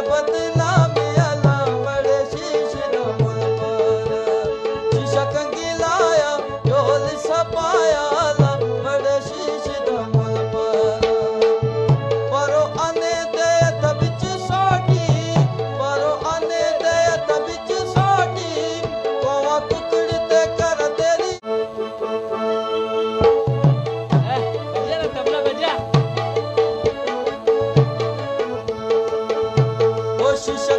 बदनामी आला बड़े शीश दा मुल पर शीशा कंगी लाया ढोल सपाया आला बड़े शीश दा मुल पर परो आने दे तबिच सोटी परो आने दे तबिच सोटी कोवा कुकड़ी ते कर तेरी तबला बजा शीशा